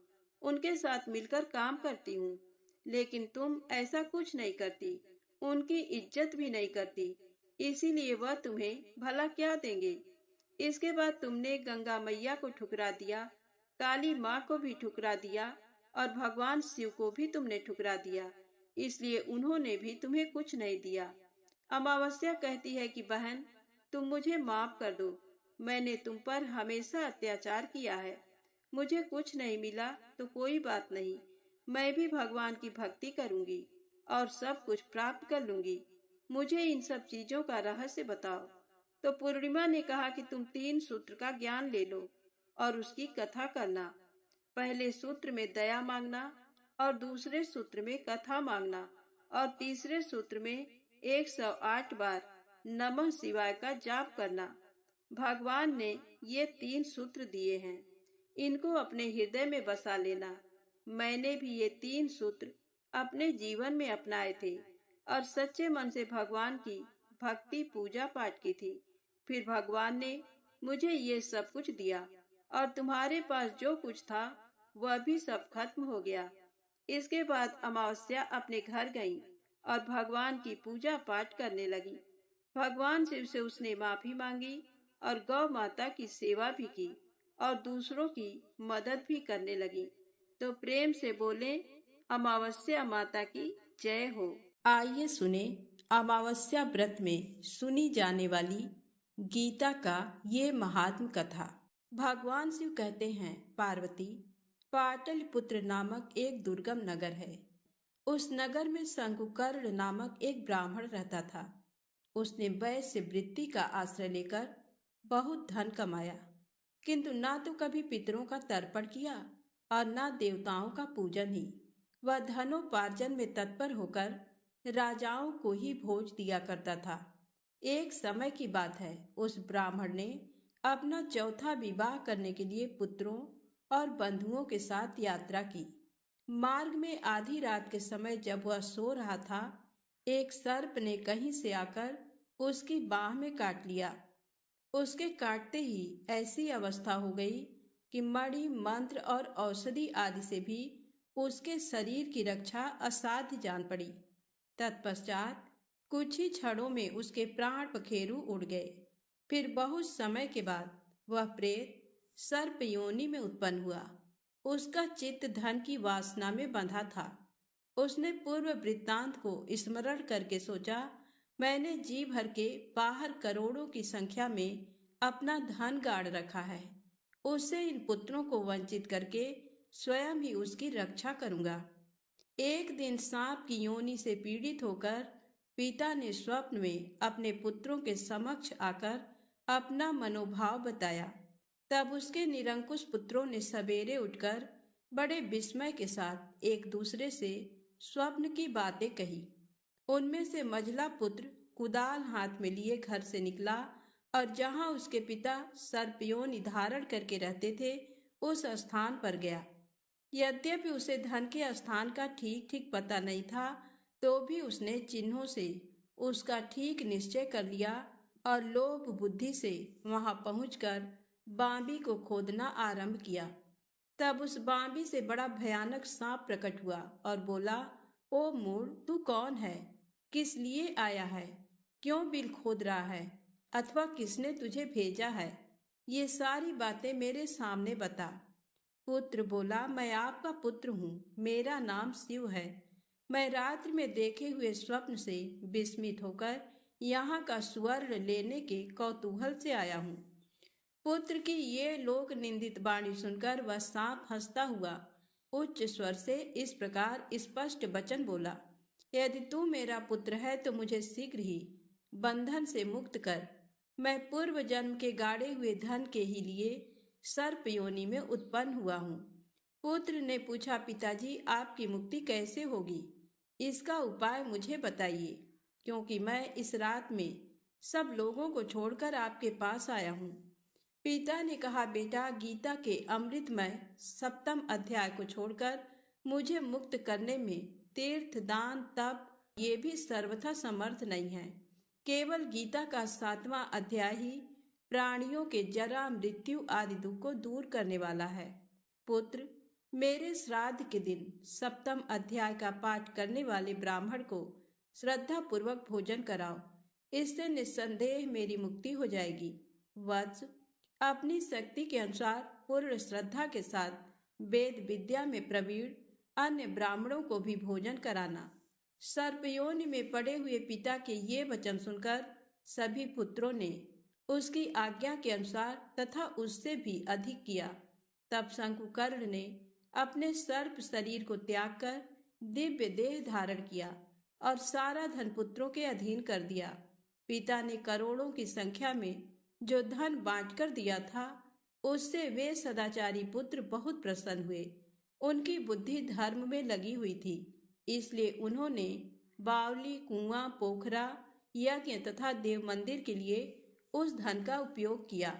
उनके साथ मिलकर काम करती हूँ। लेकिन तुम ऐसा कुछ नहीं करती, उनकी इज्जत भी नहीं करती, इसीलिए वह तुम्हें भला क्या देंगे। इसके बाद तुमने गंगा मैया को ठुकरा दिया, काली माँ को भी ठुकरा दिया और भगवान शिव को भी तुमने ठुकरा दिया, इसलिए उन्होंने भी तुम्हें कुछ नहीं दिया। अमावस्या कहती है कि बहन, तुम मुझे माफ कर दो, मैंने तुम पर हमेशा अत्याचार किया है। मुझे कुछ नहीं मिला तो कोई बात नहीं, मैं भी भगवान की भक्ति करूंगी और सब कुछ प्राप्त कर लूंगी। मुझे इन सब चीजों का रहस्य बताओ। तो पूर्णिमा ने कहा कि तुम 3 सूत्र का ज्ञान ले लो और उसकी कथा करना। पहले सूत्र में दया मांगना और दूसरे सूत्र में कथा मांगना और तीसरे सूत्र में 108 बार नमः शिवाय का जाप करना। भगवान ने ये 3 सूत्र दिए हैं, इनको अपने हृदय में बसा लेना। मैंने भी ये 3 सूत्र अपने जीवन में अपनाए थे और सच्चे मन से भगवान की भक्ति पूजा पाठ की थी। फिर भगवान ने मुझे ये सब कुछ दिया और तुम्हारे पास जो कुछ था वह भी सब खत्म हो गया। इसके बाद अमावस्या अपने घर गई और भगवान की पूजा पाठ करने लगी। भगवान शिव से उसने माफी मांगी और गौ माता की सेवा भी की और दूसरों की मदद भी करने लगी। तो प्रेम से बोले, अमावस्या माता की जय हो। आइए सुने अमावस्या व्रत में सुनी जाने वाली गीता का ये महात्म कथा। भगवान शिव कहते हैं, पार्वती, पाटलिपुत्र नामक एक दुर्गम नगर है। उस नगर में शंकुकर्ण नामक एक ब्राह्मण रहता था। उसने वैश्य वृत्ति का आश्रय लेकर बहुत धन कमाया, किंतु ना तो कभी पितरों का तर्पण किया और ना देवताओं का पूजन ही। वह धनोपार्जन में तत्पर होकर राजाओं को ही भोज दिया करता था। एक समय की बात है, उस ब्राह्मण ने अपना चौथा विवाह करने के लिए पुत्रों और बंधुओं के साथ यात्रा की। मार्ग में आधी रात के समय जब वह सो रहा था, एक सर्प ने कहीं से आकर उसकी बाह में काट लिया। उसके काटते ही ऐसी अवस्था हो गई कि मणि, मंत्र और औषधि आदि से भी उसके शरीर की रक्षा असाध्य जान पड़ी। तत्पश्चात कुछ ही क्षणों में उसके प्राण पखेरु उड़ गए। फिर बहुत समय के बाद वह प्रेत सर्प योनि में उत्पन्न हुआ। उसका चित्त धन की वासना में बंधा था। उसने पूर्व वृत्तांत को स्मरण करके सोचा, मैंने जी भर के बाहर करोड़ों की संख्या में अपना धन गाड़ रखा है, उससे इन पुत्रों को वंचित करके स्वयं ही उसकी रक्षा करूंगा। एक दिन सांप की योनि से पीड़ित होकर पिता ने स्वप्न में अपने पुत्रों के समक्ष आकर अपना मनोभाव बताया। तब उसके निरंकुश पुत्रों ने सवेरे उठकर बड़े विस्मय के साथ एक दूसरे से स्वप्न की बातें कही। उनमें से मझला पुत्र कुदाल हाथ में लिए घर से निकला और जहां उसके पिता सर्पयोनि धारण करके रहते थे, उस स्थान पर गया। यद्यपि उसे धन के स्थान का ठीक ठीक पता नहीं था, तो भी उसने चिन्हों से उसका ठीक निश्चय कर लिया और लोभ बुद्धि से वहां पहुंचकर बांबी को खोदना आरंभ किया। तब उस बांबी से बड़ा भयानक सांप प्रकट हुआ और बोला, ओ मूढ़, तू कौन है? किस लिए आया है? क्यों बिल खोद रहा है? अथवा किसने तुझे भेजा है? ये सारी बातें मेरे सामने बता। पुत्र बोला, मैं आपका पुत्र हूँ, मेरा नाम शिव है। मैं रात्रि में देखे हुए स्वप्न से विस्मित होकर यहाँ का स्वर्ण लेने के कौतूहल से आया हूँ। पुत्र की ये लोक निंदित वाणी सुनकर वह सांप हंसता हुआ उच्च स्वर से इस प्रकार स्पष्ट वचन बोला, यदि तू मेरा पुत्र है तो मुझे शीघ्र ही बंधन से मुक्त कर। मैं पूर्व जन्म के गाड़े हुए धन के ही लिए सर्प योनि में उत्पन्न हुआ हूँ। पुत्र ने पूछा, पिताजी आपकी मुक्ति कैसे होगी? इसका उपाय मुझे बताइए, क्योंकि मैं इस रात में सब लोगों को छोड़कर आपके पास आया हूँ। पिता ने कहा, बेटा, गीता के अमृतमय 7वें अध्याय को छोड़कर मुझे मुक्त करने में तीर्थ, दान, तप ये भी सर्वथा समर्थ नहीं है। केवल गीता का 7वां अध्याय ही प्राणियों के जरा, मृत्यु आदि दुख को दूर करने वाला है। पुत्र, मेरे श्राद्ध के दिन 7वें अध्याय का पाठ करने वाले ब्राह्मण को श्रद्धा पूर्वक भोजन कराओ। इससे निस्संदेह मेरी मुक्ति हो जाएगी। वत्स, अपनी शक्ति के अनुसार पूर्ण श्रद्धा के साथ वेद विद्या में प्रवीण अन्य ब्राह्मणों को भी भोजन कराना। सर्पयोनि में पड़े हुए पिता के ये वचन सुनकर सभी पुत्रों ने उसकी आज्ञा के अनुसार तथा उससे भी अधिक किया। तब शंकुकर्ण ने अपने सर्प शरीर को त्याग कर दिव्य देह धारण किया और सारा धन पुत्रों के अधीन कर दिया। पिता ने करोड़ों की संख्या में जो धन बांटकर दिया था, उससे वे सदाचारी पुत्र बहुत प्रसन्न हुए। उनकी बुद्धि धर्म में लगी हुई थी, इसलिए उन्होंने बावली, कुआं, पोखरा, यज्ञ तथा देव मंदिर के लिए उस धन का उपयोग किया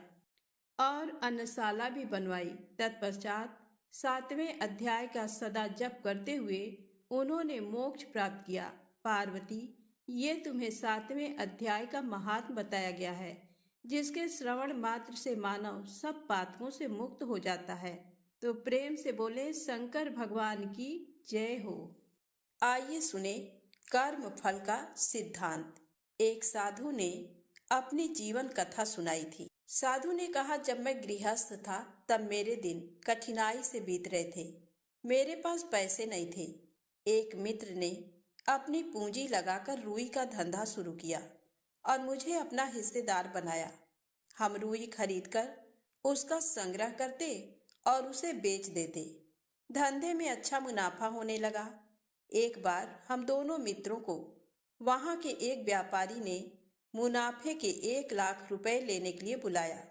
और अन्नशाला भी बनवाई। तत्पश्चात 7वें अध्याय का सदा जप करते हुए उन्होंने मोक्ष प्राप्त किया। पार्वती, ये तुम्हें 7वें अध्याय का महात्म बताया गया है, जिसके श्रवण मात्र से मानव सब पातकों से मुक्त हो जाता है। तो प्रेम से बोले शंकर भगवान की जय हो। आइए सुने कर्म फल का सिद्धांत। एक साधु ने अपनी जीवन कथा सुनाई थी। साधु ने कहा, जब मैं गृहस्थ था तब मेरे दिन कठिनाई से बीत रहे थे। मेरे पास पैसे नहीं थे। एक मित्र ने अपनी पूंजी लगाकर रुई का धंधा शुरू किया और मुझे अपना हिस्सेदार बनाया। हम रुई खरीदकर उसका संग्रह करते और उसे बेच देते। धंधे में अच्छा मुनाफा होने लगा। एक बार हम दोनों मित्रों को वहां के एक व्यापारी ने मुनाफे के 1 लाख रुपए लेने के लिए बुलाया।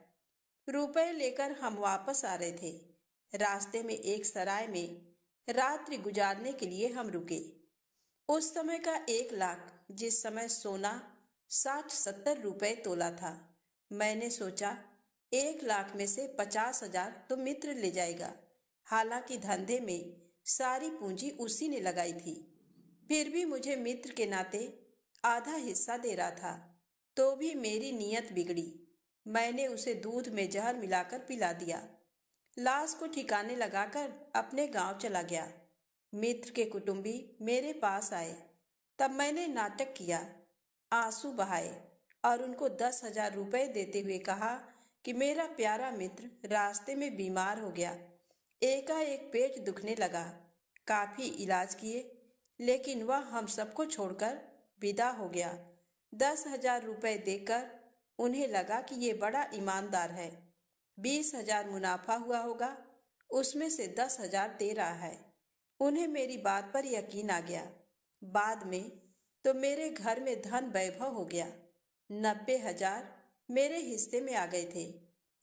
रुपए लेकर हम वापस आ रहे थे। रास्ते में एक सराय में रात्रि गुजारने के लिए हम रुके। उस समय का 1 लाख, जिस समय सोना 60-70 रुपए तोला था। मैंने सोचा 1 लाख में से 50,000 तो मित्र ले जाएगा। हालांकि धंधे में सारी पूंजी उसी ने लगाई थी, फिर भी मुझे मित्र के नाते आधा हिस्सा दे रहा था। तो भी मेरी नीयत बिगड़ी। मैंने उसे दूध में जहर मिलाकर पिला दिया। लाश को ठिकाने लगाकर अपने गांव चला गया। मित्र के कुटुंबी मेरे पास आए। तब मैंने नाटक किया, आंसू बहाए और उनको 10,000 रुपए देते हुए कहा कि मेरा प्यारा मित्र रास्ते में बीमार हो गया। एकाएक पेट दुखने लगा। काफी इलाज किए, लेकिन वह हम सबको छोड़कर विदा हो गया। 10,000 रुपए देकर उन्हें लगा कि ये बड़ा ईमानदार है। 20,000 मुनाफा हुआ होगा, उसमें से 10,000 दे रहा है। उन्हें मेरी बात पर यकीन आ गया। बाद में तो मेरे घर में धन वैभव हो गया। 90,000 मेरे हिस्से में आ गए थे।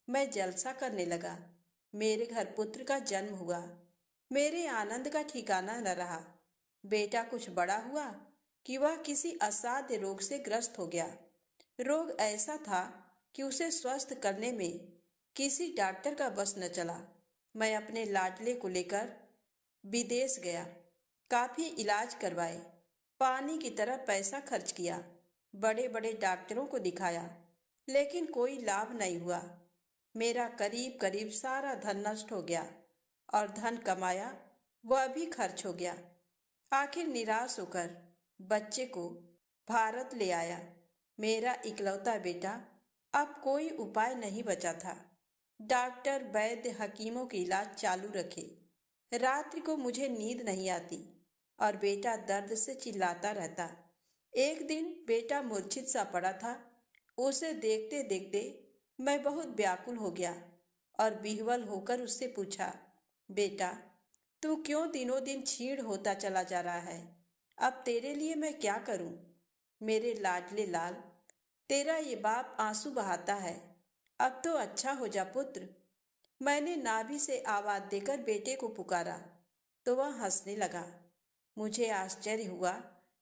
मैं जलसा करने लगा। मेरे घर पुत्र का जन्म हुआ। मेरे आनंद का ठिकाना न रहा। बेटा कुछ बड़ा हुआ कि वह किसी असाध्य रोग से ग्रस्त हो गया। रोग ऐसा था कि उसे स्वस्थ करने में किसी डॉक्टर का बस न चला। मैं अपने लाडले को लेकर विदेश गया। काफी इलाज करवाए, पानी की तरह पैसा खर्च किया, बड़े बड़े डॉक्टरों को दिखाया, लेकिन कोई लाभ नहीं हुआ। मेरा करीब करीब सारा धन नष्ट हो गया और धन कमाया वह भी खर्च हो गया। आखिर निराश होकर बच्चे को भारत ले आया। मेरा इकलौता बेटा। अब कोई उपाय नहीं बचा था। डॉक्टर वैद्य हकीमों के इलाज चालू रखे। रात्रि को मुझे नींद नहीं आती और बेटा दर्द से चिल्लाता रहता। एक दिन बेटा मूर्छित सा पड़ा था। उसे देखते देखते मैं बहुत व्याकुल हो गया और विह्वल होकर उससे पूछा, बेटा तू क्यों दिनों दिन क्षीण होता चला जा रहा है? अब तेरे लिए मैं क्या करूं? मेरे लाडले लाल, तेरा ये बाप आंसू बहाता है। अब तो अच्छा हो जा पुत्र। मैंने नाभि से आवाज देकर बेटे को पुकारा तो वह हंसने लगा। मुझे आश्चर्य हुआ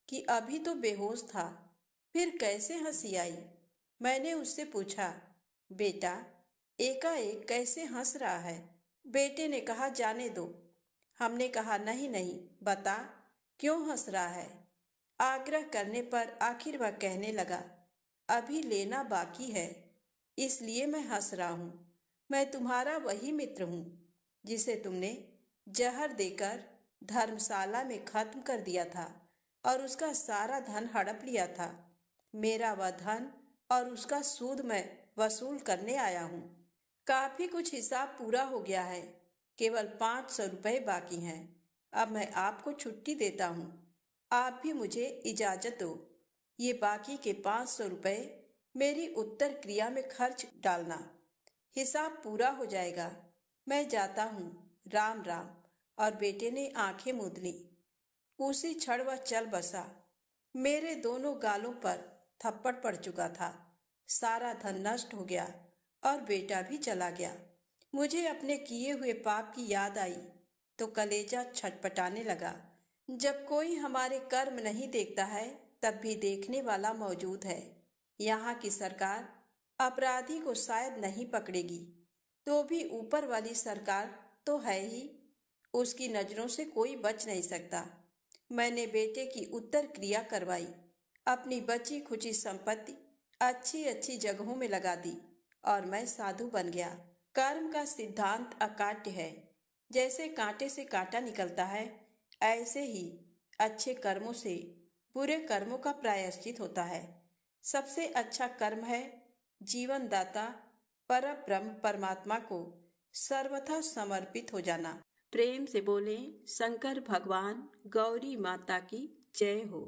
कि अभी तो बेहोश था, फिर कैसे हंसी आई। मैंने उससे पूछा, बेटा एकाएक कैसे हंस रहा है? बेटे ने कहा, जाने दो। हमने कहा, नहीं नहीं, बता क्यों हंस रहा है? आग्रह करने पर आखिर वह कहने लगा, अभी लेना बाकी है, इसलिए मैं हंस रहा हूं। मैं तुम्हारा वही मित्र हूं जिसे तुमने जहर देकर धर्मशाला में खत्म कर दिया था और उसका सारा धन हड़प लिया था। मेरा वह धन और उसका सूद मैं वसूल करने आया हूं। काफी कुछ हिसाब पूरा हो गया है, केवल 500 रुपए बाकी हैं। अब मैं आपको छुट्टी देता हूँ। आप भी मुझे इजाजत दो। ये बाकी के 500 रुपए मेरी उत्तर क्रिया में खर्च डालना। हिसाब पूरा हो जाएगा। मैं जाता हूँ। राम राम। और बेटे ने आंखें मूंद ली। उसी क्षण वह चल बसा। मेरे दोनों गालों पर थप्पड़ पड़ चुका था। सारा धन नष्ट हो गया और बेटा भी चला गया। मुझे अपने किए हुए पाप की याद आई तो कलेजा छटपटाने लगा। जब कोई हमारे कर्म नहीं देखता है, तब भी देखने वाला मौजूद है। यहाँ की सरकार अपराधी को शायद नहीं पकड़ेगी, तो भी ऊपर वाली सरकार तो है ही। उसकी नजरों से कोई बच नहीं सकता। मैंने बेटे की उत्तर क्रिया करवाई, अपनी बची खुची संपत्ति अच्छी अच्छी जगहों में लगा दी और मैं साधु बन गया। कर्म का सिद्धांत अकाट्य है। जैसे कांटे से कांटा निकलता है, ऐसे ही अच्छे कर्मों से बुरे कर्मों का प्रायश्चित होता है। सबसे अच्छा कर्म है जीवन दाता परब्रह्म परमात्मा को सर्वथा समर्पित हो जाना। प्रेम से बोले शंकर भगवान गौरी माता की जय हो।